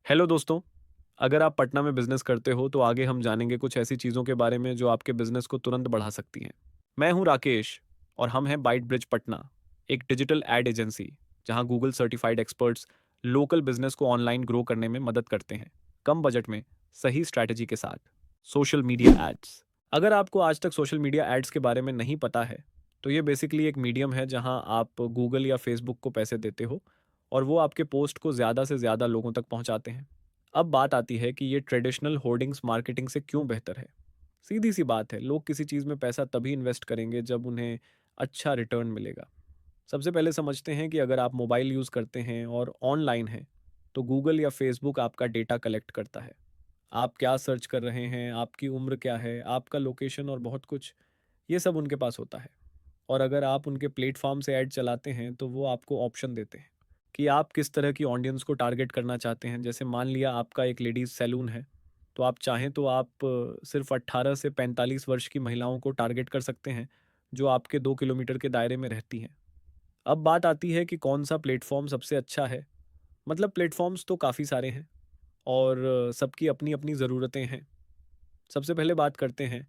Hello दोस्तों। अगर आप पटना में बिजनेस करते हो तो आगे हम जानेंगे कुछ ऐसी चीज़ों के बारे में जो आपके बिजनेस को तुरंत बढ़ा सकती हैं। मैं हूं राकेश और हम हैं बाइट ब्रिज पटना, एक डिजिटल एड एजेंसी जहां Google certified experts local business को ऑनलाइन ग्रो करने में मदद करते हैं, कम बजट में, सही स्ट्रैटेजी के साथ। Social media ads. अगर आपको आज तक सोशल मीडिया एड्स के बारे में नहीं पता है तो ये बेसिकली एक मीडियम है जहां आप गूगल या फेसबुक को पैसे देते हो और वो आपके पोस्ट को ज़्यादा से ज़्यादा लोगों तक पहुंचाते हैं। अब बात आती है कि ये ट्रेडिशनल होर्डिंग्स मार्केटिंग से क्यों बेहतर है। सीधी सी बात है, लोग किसी चीज़ में पैसा तभी इन्वेस्ट करेंगे जब उन्हें अच्छा रिटर्न मिलेगा। सबसे पहले समझते हैं कि अगर आप मोबाइल यूज़ करते हैं और ऑनलाइन हैं तो गूगल या फेसबुक आपका डेटा कलेक्ट करता है। आप क्या सर्च कर रहे हैं, आपकी उम्र क्या है, आपका लोकेशन और बहुत कुछ, ये सब उनके पास होता है। और अगर आप उनके प्लेटफॉर्म से ऐड चलाते हैं तो वो आपको ऑप्शन देते हैं कि आप किस तरह की ऑडियंस को टारगेट करना चाहते हैं। जैसे मान लिया आपका एक लेडीज़ सैलून है, तो आप चाहें तो आप सिर्फ 18 से 45 वर्ष की महिलाओं को टारगेट कर सकते हैं जो आपके 2 किलोमीटर के दायरे में रहती हैं। अब बात आती है कि कौन सा प्लेटफॉर्म सबसे अच्छा है। मतलब प्लेटफॉर्म्स तो काफ़ी सारे हैं और सबकी अपनी अपनी ज़रूरतें हैं। सबसे पहले बात करते हैं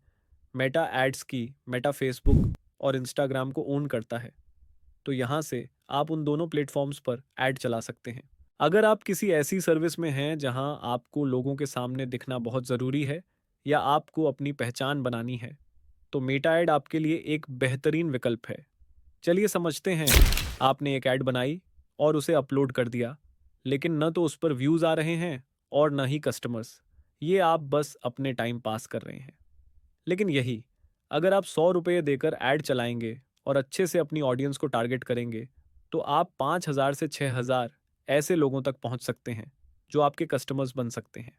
मेटा एड्स की। मेटा फेसबुक और इंस्टाग्राम को ओन करता है, तो यहाँ से आप उन दोनों प्लेटफॉर्म्स पर ऐड चला सकते हैं। अगर आप किसी ऐसी सर्विस में हैं जहाँ आपको लोगों के सामने दिखना बहुत ज़रूरी है या आपको अपनी पहचान बनानी है, तो मेटा ऐड आपके लिए एक बेहतरीन विकल्प है। चलिए समझते हैं। आपने एक ऐड बनाई और उसे अपलोड कर दिया, लेकिन न तो उस पर व्यूज़ आ रहे हैं और न ही कस्टमर्स। ये आप बस अपने टाइम पास कर रहे हैं। लेकिन यही, अगर आप 100 रुपये देकर ऐड चलाएंगे और अच्छे से अपनी ऑडियंस को टारगेट करेंगे, तो आप 5,000 से 6,000 ऐसे लोगों तक पहुंच सकते हैं जो आपके कस्टमर्स बन सकते हैं।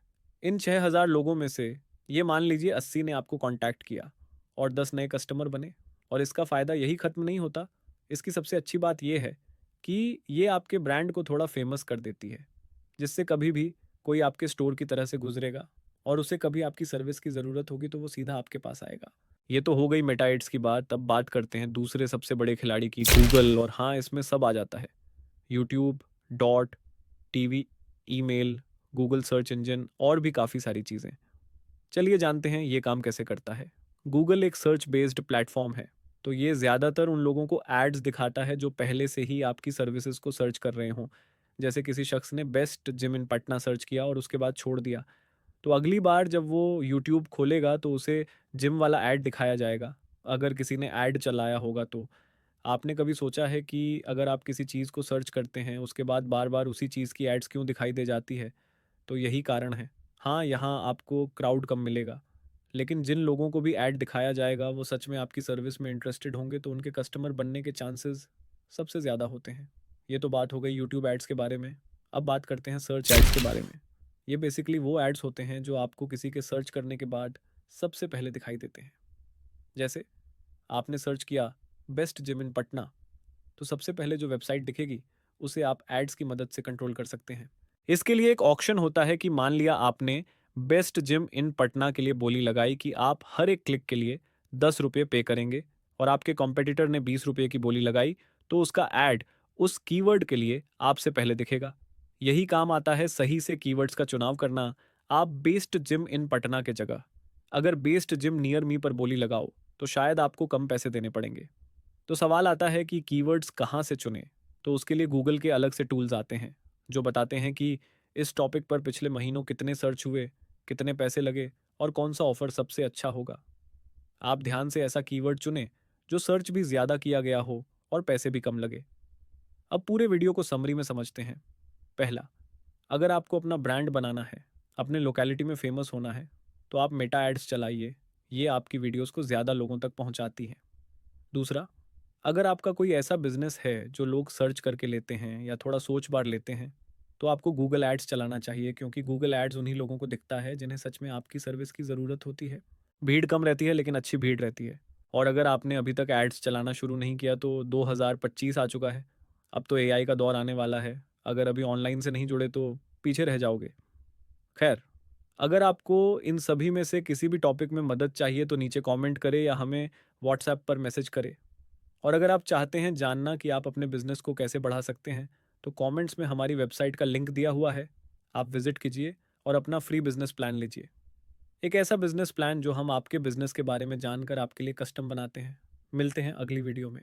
इन 6,000 लोगों में से ये मान लीजिए 80 ने आपको कांटेक्ट किया और 10 नए कस्टमर बने। और इसका फ़ायदा यही ख़त्म नहीं होता। इसकी सबसे अच्छी बात यह है कि ये आपके ब्रांड को थोड़ा फेमस कर देती है, जिससे कभी भी कोई आपके स्टोर की तरह से गुजरेगा और उसे कभी आपकी सर्विस की ज़रूरत होगी तो वो सीधा आपके पास आएगा। ये तो हो गई मेटा एड्स की बात। अब बात करते हैं दूसरे सबसे बड़े खिलाड़ी की, गूगल। और हाँ, इसमें सब आ जाता है। YouTube, dot, TV, email, Google search engine और भी काफ़ी सारी चीज़ें। चलिए जानते हैं ये काम कैसे करता है। गूगल एक सर्च बेस्ड प्लेटफॉर्म है, तो ये ज़्यादातर उन लोगों को एड्स दिखाता है जो पहले से ही आपकी सर्विसेज को सर्च कर रहे हों। जैसे किसी शख्स ने best gym in Patna search किया और उसके बाद छोड़ दिया, तो अगली बार जब वो यूट्यूब खोलेगा तो उसे जिम वाला ऐड दिखाया जाएगा। अगर किसी ने ऐड चलाया होगा तो। आपने कभी सोचा है कि अगर आप किसी चीज़ को सर्च करते हैं उसके बाद बार बार उसी चीज़ की एड्स क्यों दिखाई दे जाती है? तो यही कारण है। हाँ, यहाँ आपको क्राउड कम मिलेगा, लेकिन जिन लोगों को भी ऐड दिखाया जाएगा वो सच में आपकी सर्विस में इंटरेस्टेड होंगे, तो उनके कस्टमर बनने के चांसेस सबसे ज़्यादा होते हैं। ये तो बात हो गई यूट्यूब एड्स के बारे में। अब बात करते हैं सर्च एड्स के बारे में। ये बेसिकली वो एड्स होते हैं जो आपको किसी के सर्च करने के बाद सबसे पहले दिखाई देते हैं। जैसे आपने सर्च किया बेस्ट जिम इन पटना, तो सबसे पहले जो वेबसाइट दिखेगी उसे आप एड्स की मदद से कंट्रोल कर सकते हैं। इसके लिए एक ऑप्शन होता है कि मान लिया आपने बेस्ट जिम इन पटना के लिए बोली लगाई कि आप हर एक क्लिक के लिए 10 रुपये पे करेंगे, और आपके कॉम्पिटिटर ने 20 रुपये की बोली लगाई, तो उसका ऐड उस कीवर्ड के लिए आपसे पहले दिखेगा। यही काम आता है सही से कीवर्ड्स का चुनाव करना। आप बेस्ट जिम इन पटना के जगह अगर बेस्ट जिम नियर मी पर बोली लगाओ तो शायद आपको कम पैसे देने पड़ेंगे। तो सवाल आता है कि कीवर्ड्स कहाँ से चुनें। तो उसके लिए गूगल के अलग से टूल्स आते हैं जो बताते हैं कि इस टॉपिक पर पिछले महीनों कितने सर्च हुए, कितने पैसे लगे और कौन सा ऑफर सबसे अच्छा होगा। आप ध्यान से ऐसा कीवर्ड चुनें जो सर्च भी ज़्यादा किया गया हो और पैसे भी कम लगे। अब पूरे वीडियो को समरी में समझते हैं। पहला, अगर आपको अपना ब्रांड बनाना है, अपने लोकेलिटी में फेमस होना है, तो आप मेटा एड्स चलाइए। ये आपकी वीडियोस को ज़्यादा लोगों तक पहुंचाती है। दूसरा, अगर आपका कोई ऐसा बिजनेस है जो लोग सर्च करके लेते हैं या थोड़ा सोच बार लेते हैं, तो आपको गूगल एड्स चलाना चाहिए, क्योंकि गूगल एड्स उन्हीं लोगों को दिखता है जिन्हें सच में आपकी सर्विस की ज़रूरत होती है। भीड़ कम रहती है लेकिन अच्छी भीड़ रहती है। और अगर आपने अभी तक एड्स चलाना शुरू नहीं किया तो 2025 आ चुका है। अब तो एआई का दौर आने वाला है। अगर अभी ऑनलाइन से नहीं जुड़े तो पीछे रह जाओगे। खैर, अगर आपको इन सभी में से किसी भी टॉपिक में मदद चाहिए तो नीचे कमेंट करें या हमें व्हाट्सएप पर मैसेज करें। और अगर आप चाहते हैं जानना कि आप अपने बिजनेस को कैसे बढ़ा सकते हैं, तो कमेंट्स में हमारी वेबसाइट का लिंक दिया हुआ है। आप विजिट कीजिए और अपना फ्री बिजनेस प्लान लीजिए। एक ऐसा बिजनेस प्लान जो हम आपके बिजनेस के बारे में जानकर आपके लिए कस्टम बनाते हैं। मिलते हैं अगली वीडियो में।